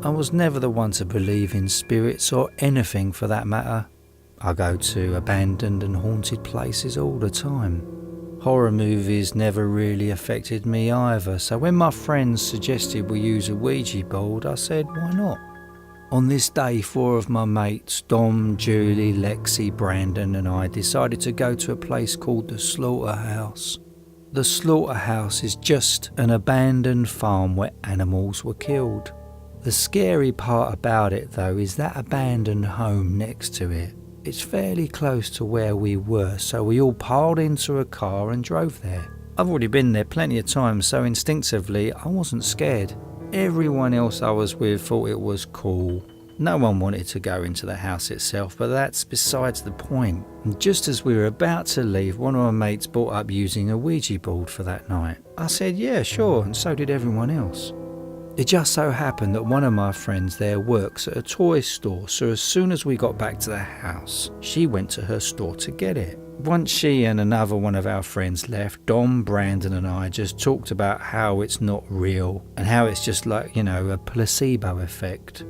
I was never the one to believe in spirits or anything for that matter. I go to abandoned and haunted places all the time. Horror movies never really affected me either, so when my friends suggested we use a Ouija board, I said, why not? On this day, 4 of my mates, Dom, Julie, Lexi, Brandon and I decided to go to a place called the Slaughterhouse. The Slaughterhouse is just an abandoned farm where animals were killed. The scary part about it though is that abandoned home next to it. It's fairly close to where we were, so we all piled into a car and drove there. I've already been there plenty of times, so instinctively I wasn't scared. Everyone else I was with thought it was cool. No one wanted to go into the house itself, but that's besides the point. And just as we were about to leave, one of my mates brought up using a Ouija board for that night. I said, yeah, sure, and so did everyone else. It just so happened that one of my friends there works at a toy store, so as soon as we got back to the house, she went to her store to get it. Once she and another one of our friends left, Dom, Brandon and I just talked about how it's not real and how it's just like, a placebo effect.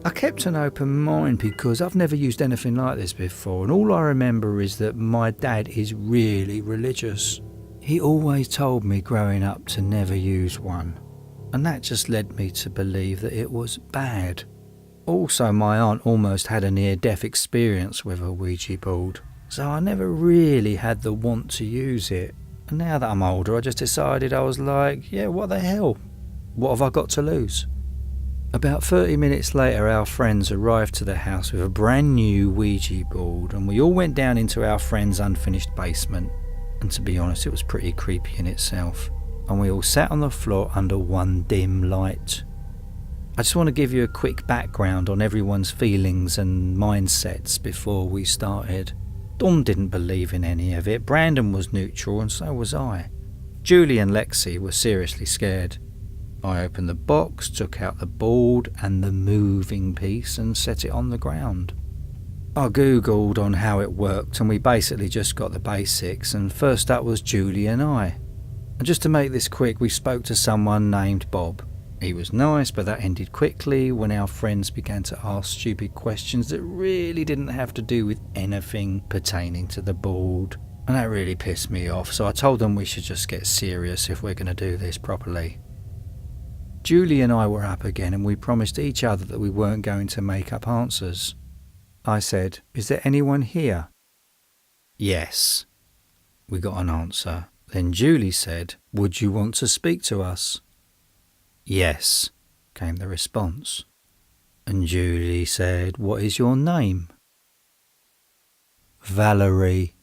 I kept an open mind because I've never used anything like this before, and all I remember is that my dad is really religious. He always told me growing up to never use one. And that just led me to believe that it was bad. Also, my aunt almost had a near-death experience with a Ouija board, so I never really had the want to use it. And now that I'm older, I just decided I was like, yeah, what the hell? What have I got to lose? About 30 minutes later, our friends arrived to the house with a brand new Ouija board, and we all went down into our friend's unfinished basement. And to be honest, it was pretty creepy in itself. And we all sat on the floor under one dim light. I just want to give you a quick background on everyone's feelings and mindsets before we started. Dom didn't believe in any of it, Brandon was neutral and so was I. Julie and Lexi were seriously scared. I opened the box, took out the board and the moving piece and set it on the ground. I googled on how it worked and we basically just got the basics, and first up was Julie and I. And just to make this quick, we spoke to someone named Bob. He was nice, but that ended quickly when our friends began to ask stupid questions that really didn't have to do with anything pertaining to the board. And that really pissed me off, so I told them we should just get serious if we're going to do this properly. Julie and I were up again and we promised each other that we weren't going to make up answers. I said, "Is there anyone here?" "Yes." We got an answer. Then Julie said, "Would you want to speak to us?" "Yes," came the response. And Julie said, "What is your name?" "Valerie."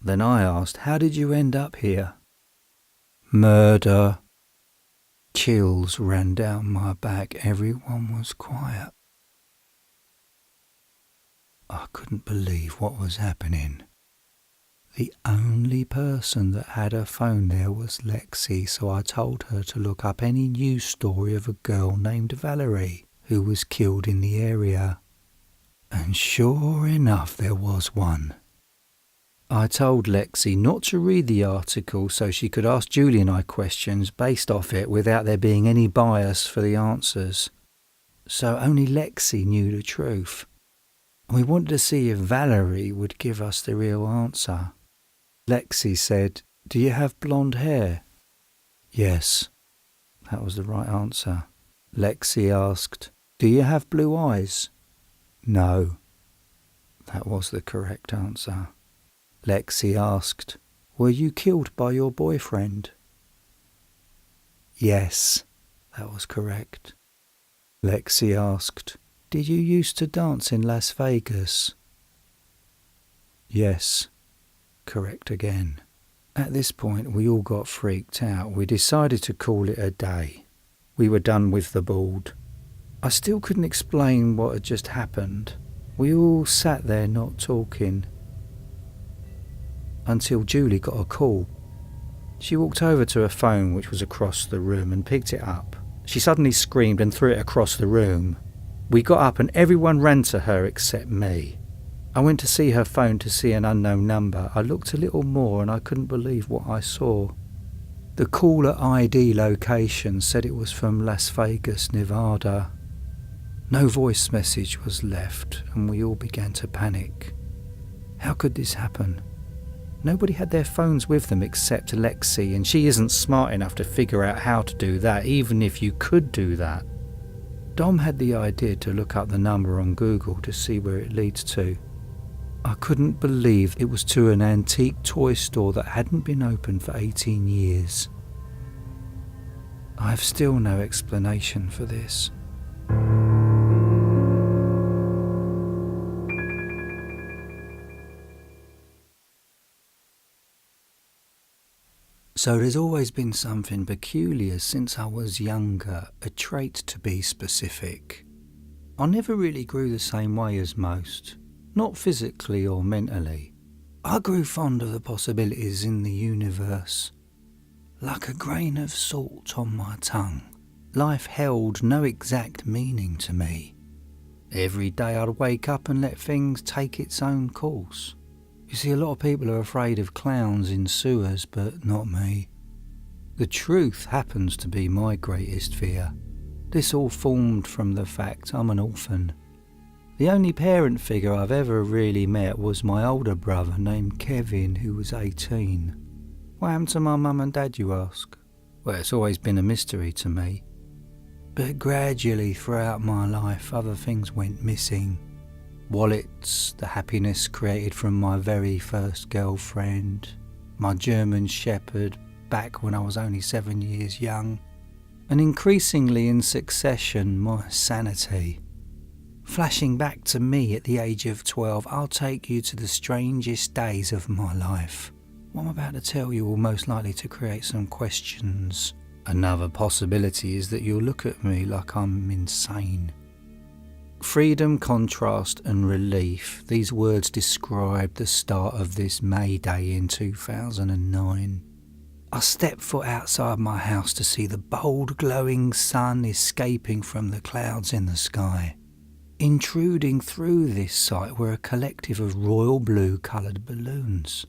Then I asked, "How did you end up here?" "Murder." Chills ran down my back. Everyone was quiet. I couldn't believe what was happening. The only person that had her phone there was Lexi, so I told her to look up any news story of a girl named Valerie who was killed in the area. And sure enough, there was one. I told Lexi not to read the article so she could ask Julie and I questions based off it without there being any bias for the answers. So only Lexi knew the truth. We wanted to see if Valerie would give us the real answer. Lexi said, "Do you have blonde hair?" "Yes." That was the right answer. Lexi asked, "Do you have blue eyes?" "No." That was the correct answer. Lexi asked, "Were you killed by your boyfriend?" "Yes." That was correct. Lexi asked, "Did you used to dance in Las Vegas?" "Yes." Correct again. At this point we all got freaked out. We decided to call it a day. We were done with the board. I still couldn't explain what had just happened. We all sat there not talking. Until Julie got a call. She walked over to her phone, which was across the room, and picked it up. She suddenly screamed and threw it across the room. We got up and everyone ran to her except me. I went to see her phone to see an unknown number. I looked a little more and I couldn't believe what I saw. The caller ID location said it was from Las Vegas, Nevada. No voice message was left, and we all began to panic. How could this happen? Nobody had their phones with them except Lexi, and she isn't smart enough to figure out how to do that, even if you could do that. Dom had the idea to look up the number on Google to see where it leads to. I couldn't believe it was to an antique toy store that hadn't been open for 18 years. I have still no explanation for this. So there's always been something peculiar since I was younger, a trait to be specific. I never really grew the same way as most, not physically or mentally. I grew fond of the possibilities in the universe. Like a grain of salt on my tongue, life held no exact meaning to me. Every day I'd wake up and let things take its own course. You see, a lot of people are afraid of clowns in sewers, but not me. The truth happens to be my greatest fear. This all formed from the fact I'm an orphan. The only parent figure I've ever really met was my older brother named Kevin, who was 18. What happened to my mum and dad, you ask? Well, it's always been a mystery to me. But gradually throughout my life, other things went missing. Wallets, the happiness created from my very first girlfriend, my German Shepherd back when I was only 7 years young, and increasingly in succession, my sanity. Flashing back to me at the age of 12, I'll take you to the strangest days of my life. What I'm about to tell you will most likely to create some questions. Another possibility is that you'll look at me like I'm insane. Freedom, contrast and relief, these words describe the start of this May Day in 2009. I stepped foot outside my house to see the bold glowing sun escaping from the clouds in the sky. Intruding through this sight were a collective of royal blue coloured balloons.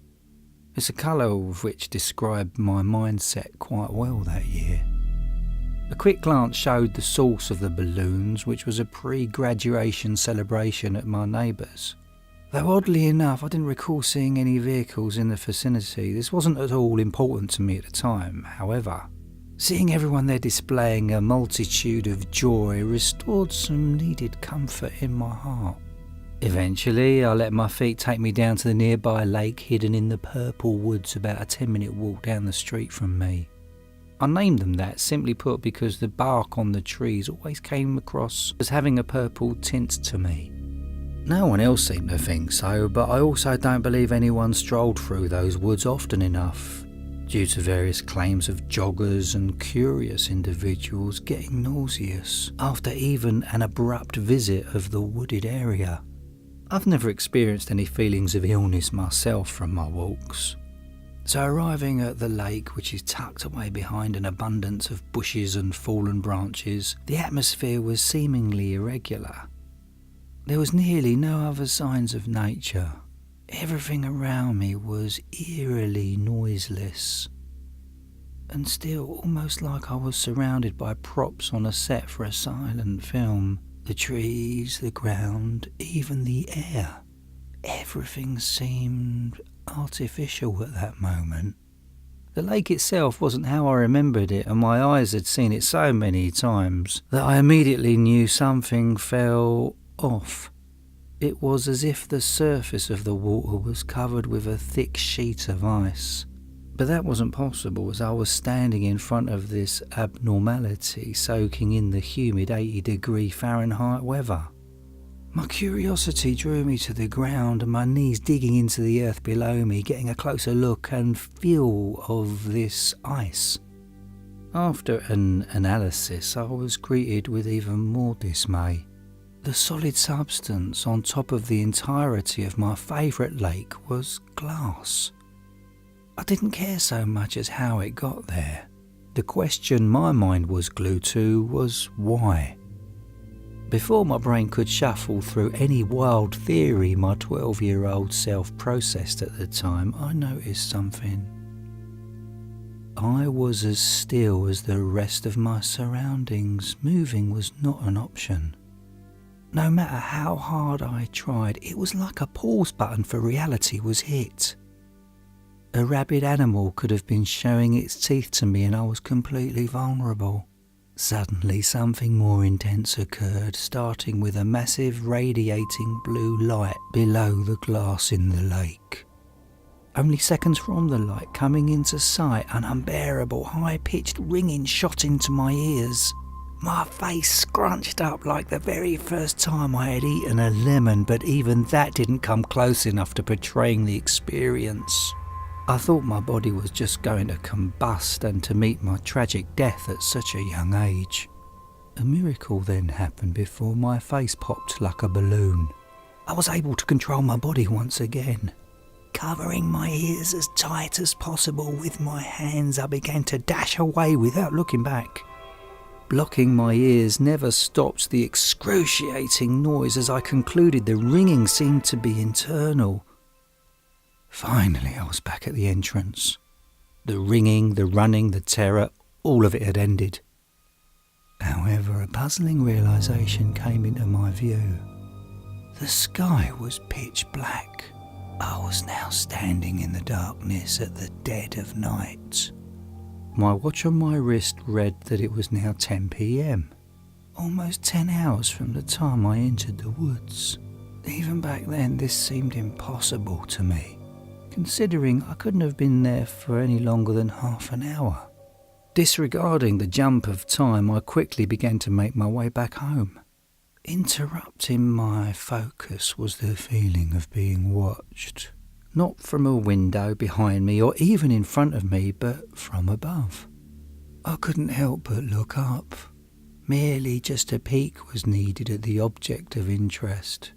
It's a colour which described my mindset quite well that year. A quick glance showed the source of the balloons, which was a pre-graduation celebration at my neighbour's. Though oddly enough, I didn't recall seeing any vehicles in the vicinity. This wasn't at all important to me at the time. However, seeing everyone there displaying a multitude of joy restored some needed comfort in my heart. Eventually, I let my feet take me down to the nearby lake hidden in the purple woods about a 10-minute walk down the street from me. I named them that, simply put, because the bark on the trees always came across as having a purple tint to me. No one else seemed to think so, but I also don't believe anyone strolled through those woods often enough, due to various claims of joggers and curious individuals getting nauseous after even an abrupt visit of the wooded area. I've never experienced any feelings of illness myself from my walks. So arriving at the lake, which is tucked away behind an abundance of bushes and fallen branches, the atmosphere was seemingly irregular. There was nearly no other signs of nature. Everything around me was eerily noiseless. And still, almost like I was surrounded by props on a set for a silent film. The trees, the ground, even the air. Everything seemed artificial at that moment. The lake itself wasn't how I remembered it, and my eyes had seen it so many times that I immediately knew something fell off. It was as if the surface of the water was covered with a thick sheet of ice. But that wasn't possible, as I was standing in front of this abnormality, soaking in the humid 80-degree Fahrenheit weather. My curiosity drew me to the ground, and my knees digging into the earth below me, getting a closer look and feel of this ice. After an analysis, I was greeted with even more dismay. The solid substance on top of the entirety of my favourite lake was glass. I didn't care so much as how it got there. The question my mind was glued to was why. Before my brain could shuffle through any wild theory my 12-year-old self processed at the time, I noticed something. I was as still as the rest of my surroundings. Moving was not an option. No matter how hard I tried, it was like a pause button for reality was hit. A rabid animal could have been showing its teeth to me and I was completely vulnerable. Suddenly something more intense occurred, starting with a massive radiating blue light below the glass in the lake. Only seconds from the light coming into sight, an unbearable high-pitched ringing shot into my ears. My face scrunched up like the very first time I had eaten a lemon, but even that didn't come close enough to portraying the experience. I thought my body was just going to combust and to meet my tragic death at such a young age. A miracle then happened before my face popped like a balloon. I was able to control my body once again. Covering my ears as tight as possible with my hands, I began to dash away without looking back. Blocking my ears never stopped the excruciating noise as I concluded the ringing seemed to be internal. Finally, I was back at the entrance. The ringing, the running, the terror, all of it had ended. However, a puzzling realisation came into my view. The sky was pitch black. I was now standing in the darkness at the dead of night. My watch on my wrist read that it was now 10 p.m, almost 10 hours from the time I entered the woods. Even back then, this seemed impossible to me, considering I couldn't have been there for any longer than half an hour. Disregarding the jump of time, I quickly began to make my way back home. Interrupting my focus was the feeling of being watched, not from a window behind me or even in front of me, but from above. I couldn't help but look up. Merely just a peek was needed at the object of interest.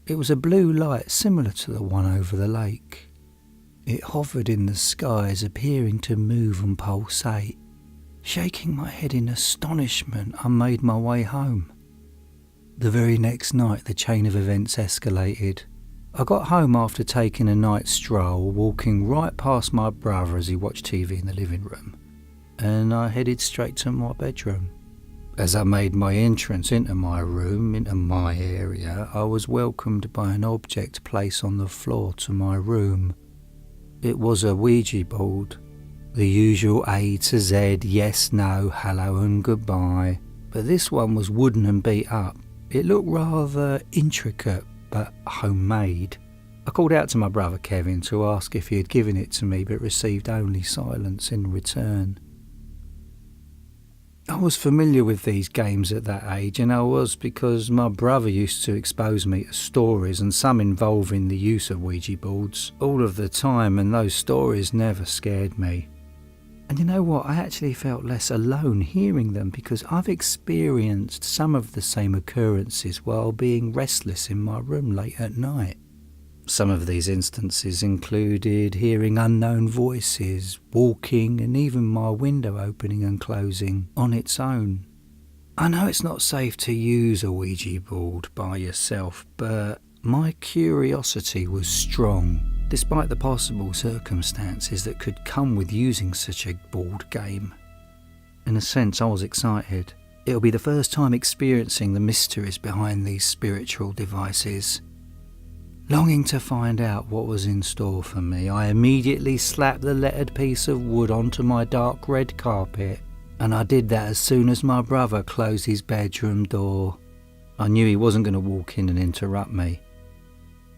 It was a blue light similar to the one over the lake. It hovered in the skies, appearing to move and pulsate. Shaking my head in astonishment, I made my way home. The very next night, the chain of events escalated. I got home after taking a night stroll, walking right past my brother as he watched TV in the living room, and I headed straight to my bedroom. As I made my entrance into my room, into my area, I was welcomed by an object placed on the floor to my room. It was a Ouija board. The usual A to Z, yes, no, hello and goodbye. But this one was wooden and beat up. It looked rather intricate, but homemade. I called out to my brother Kevin to ask if he had given it to me, but received only silence in return. I was familiar with these games at that age, and I was because my brother used to expose me to stories, and some involving the use of Ouija boards, all of the time, and those stories never scared me. And you know what, I actually felt less alone hearing them because I've experienced some of the same occurrences while being restless in my room late at night. Some of these instances included hearing unknown voices, walking, and even my window opening and closing on its own. I know it's not safe to use a Ouija board by yourself, but my curiosity was strong, despite the possible circumstances that could come with using such a board game. In a sense, I was excited. It'll be the first time experiencing the mysteries behind these spiritual devices. Longing to find out what was in store for me, I immediately slapped the lettered piece of wood onto my dark red carpet, and I did that as soon as my brother closed his bedroom door. I knew he wasn't going to walk in and interrupt me.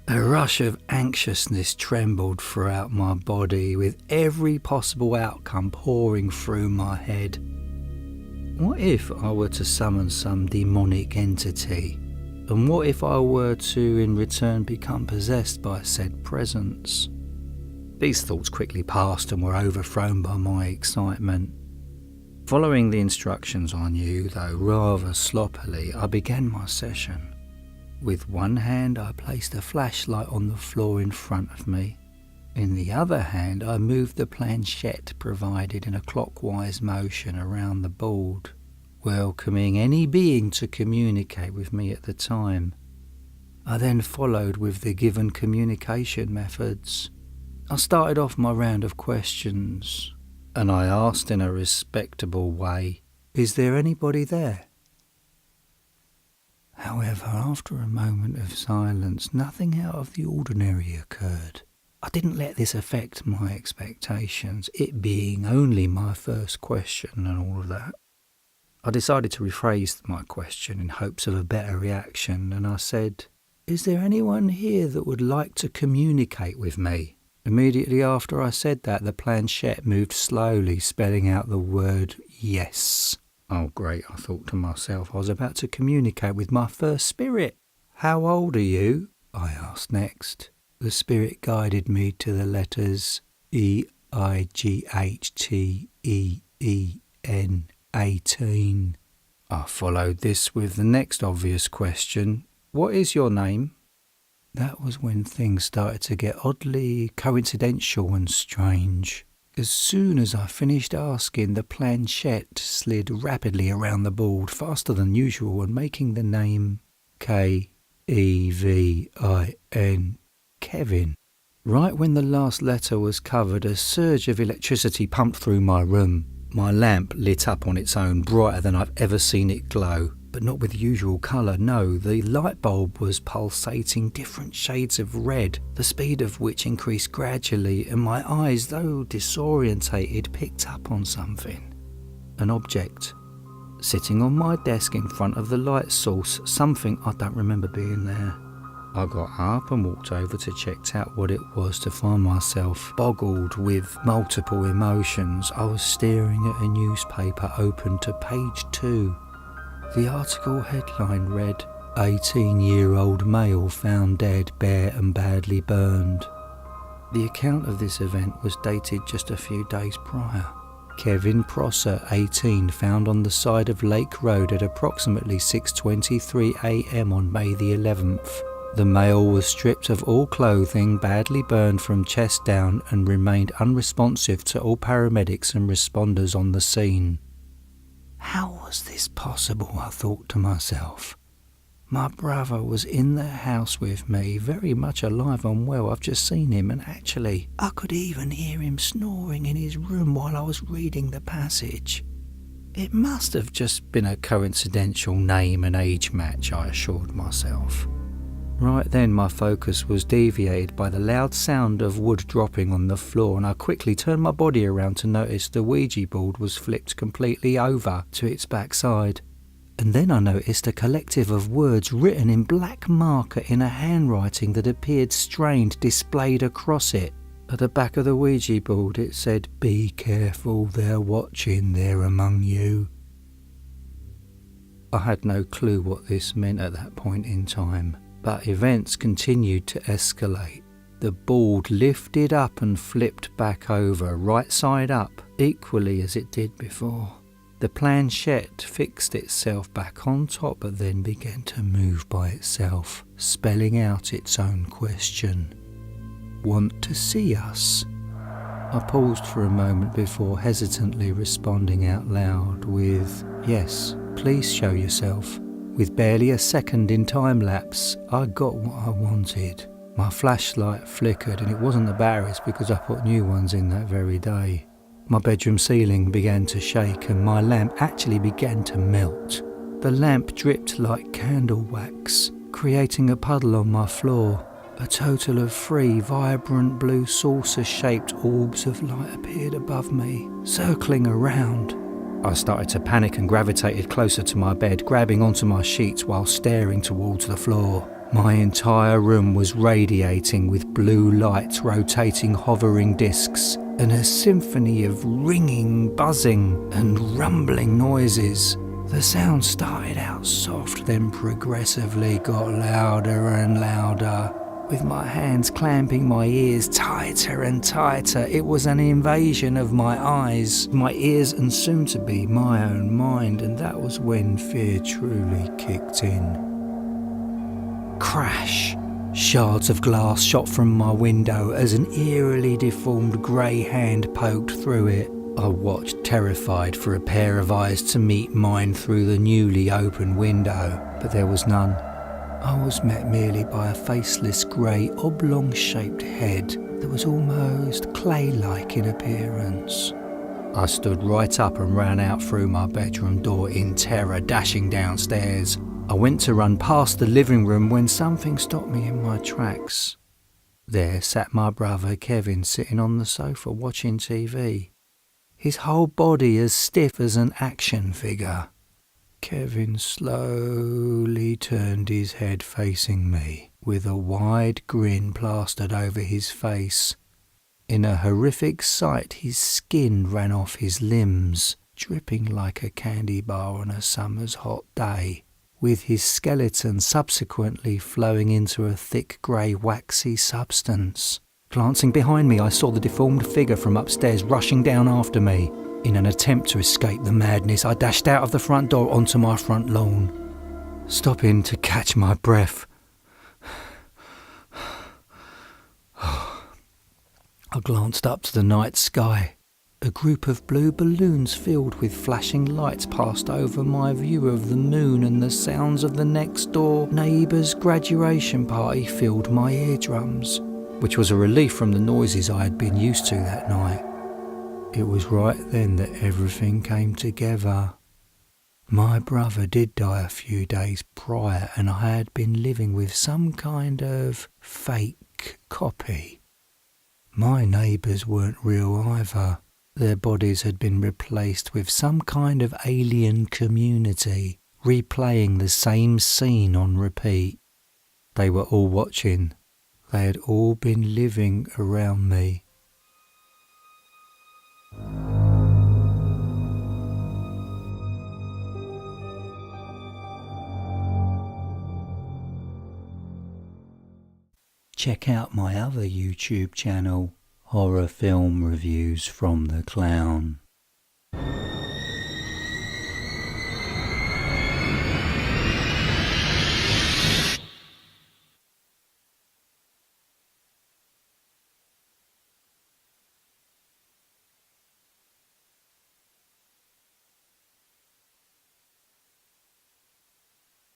A rush of anxiousness trembled throughout my body, with every possible outcome pouring through my head. What if I were to summon some demonic entity? And what if I were to, in return, become possessed by said presence? These thoughts quickly passed and were overthrown by my excitement. Following the instructions I knew, though rather sloppily, I began my session. With one hand, I placed a flashlight on the floor in front of me. In the other hand, I moved the planchette provided in a clockwise motion around the board, welcoming any being to communicate with me at the time. I then followed with the given communication methods. I started off my round of questions, and I asked in a respectable way, "Is there anybody there?" However, after a moment of silence, nothing out of the ordinary occurred. I didn't let this affect my expectations, it being only my first question and all of that. I decided to rephrase my question in hopes of a better reaction, and I said, "Is there anyone here that would like to communicate with me?" Immediately after I said that, the planchette moved slowly, spelling out the word yes. Oh great, I thought to myself, I was about to communicate with my first spirit. "How old are you?" I asked next. The spirit guided me to the letters EIGHTEEN. 18. I followed this with the next obvious question. "What is your name?" That was when things started to get oddly coincidental and strange. As soon as I finished asking, the planchette slid rapidly around the board, faster than usual, and making the name Kevin. Kevin. Right when the last letter was covered, a surge of electricity pumped through my room. My lamp lit up on its own, brighter than I've ever seen it glow, but not with the usual colour, no, the light bulb was pulsating different shades of red, the speed of which increased gradually, and my eyes, though disorientated, picked up on something. An object. Sitting on my desk in front of the light source, something I don't remember being there. I got up and walked over to check out what it was, to find myself boggled with multiple emotions. I was staring at a newspaper open to page 2. The article headline read, 18-year-old male found dead, bare and badly burned. The account of this event was dated just a few days prior. Kevin Prosser, 18, found on the side of Lake Road at approximately 6:23 a.m. on May the 11th. The male was stripped of all clothing, badly burned from chest down, and remained unresponsive to all paramedics and responders on the scene. How was this possible, I thought to myself. My brother was in the house with me, very much alive and well. I've just seen him, and actually, I could even hear him snoring in his room while I was reading the passage. It must have just been a coincidental name and age match, I assured myself. Right then my focus was deviated by the loud sound of wood dropping on the floor, and I quickly turned my body around to notice the Ouija board was flipped completely over to its backside. And then I noticed a collective of words written in black marker in a handwriting that appeared strained displayed across it. At the back of the Ouija board it said, "Be careful, they're watching, they're among you." I had no clue what this meant at that point in time. But events continued to escalate. The board lifted up and flipped back over, right side up, equally as it did before. The planchette fixed itself back on top, but then began to move by itself, spelling out its own question. "Want to see us?" I paused for a moment before hesitantly responding out loud with, "Yes, please show yourself." With barely a second in time lapse, I got what I wanted. My flashlight flickered, and it wasn't the batteries because I put new ones in that very day. My bedroom ceiling began to shake, and my lamp actually began to melt. The lamp dripped like candle wax, creating a puddle on my floor. A total of 3 vibrant blue saucer-shaped orbs of light appeared above me, circling around. I started to panic and gravitated closer to my bed, grabbing onto my sheets while staring towards the floor. My entire room was radiating with blue light, rotating hovering discs, and a symphony of ringing, buzzing, and rumbling noises. The sound started out soft, then progressively got louder and louder. With my hands clamping my ears tighter and tighter, it was an invasion of my eyes, my ears, and soon to be my own mind, and that was when fear truly kicked in. Crash! Shards of glass shot from my window as an eerily deformed grey hand poked through it. I watched, terrified, for a pair of eyes to meet mine through the newly opened window, but there was none. I was met merely by a faceless grey oblong-shaped head that was almost clay-like in appearance. I stood right up and ran out through my bedroom door in terror, dashing downstairs. I went to run past the living room when something stopped me in my tracks. There sat my brother Kevin sitting on the sofa watching TV, his whole body as stiff as an action figure. Kevin slowly turned his head facing me, with a wide grin plastered over his face. In a horrific sight, his skin ran off his limbs, dripping like a candy bar on a summer's hot day, with his skeleton subsequently flowing into a thick grey waxy substance. Glancing behind me, I saw the deformed figure from upstairs rushing down after me. In an attempt to escape the madness, I dashed out of the front door onto my front lawn, stopping to catch my breath. I glanced up to the night sky. A group of blue balloons filled with flashing lights passed over my view of the moon, and the sounds of the next door neighbour's graduation party filled my eardrums, which was a relief from the noises I had been used to that night. It was right then that everything came together. My brother did die a few days prior, and I had been living with some kind of fake copy. My neighbours weren't real either. Their bodies had been replaced with some kind of alien community, replaying the same scene on repeat. They were all watching. They had all been living around me. Check out my other YouTube channel, Horror Film Reviews from the Clown.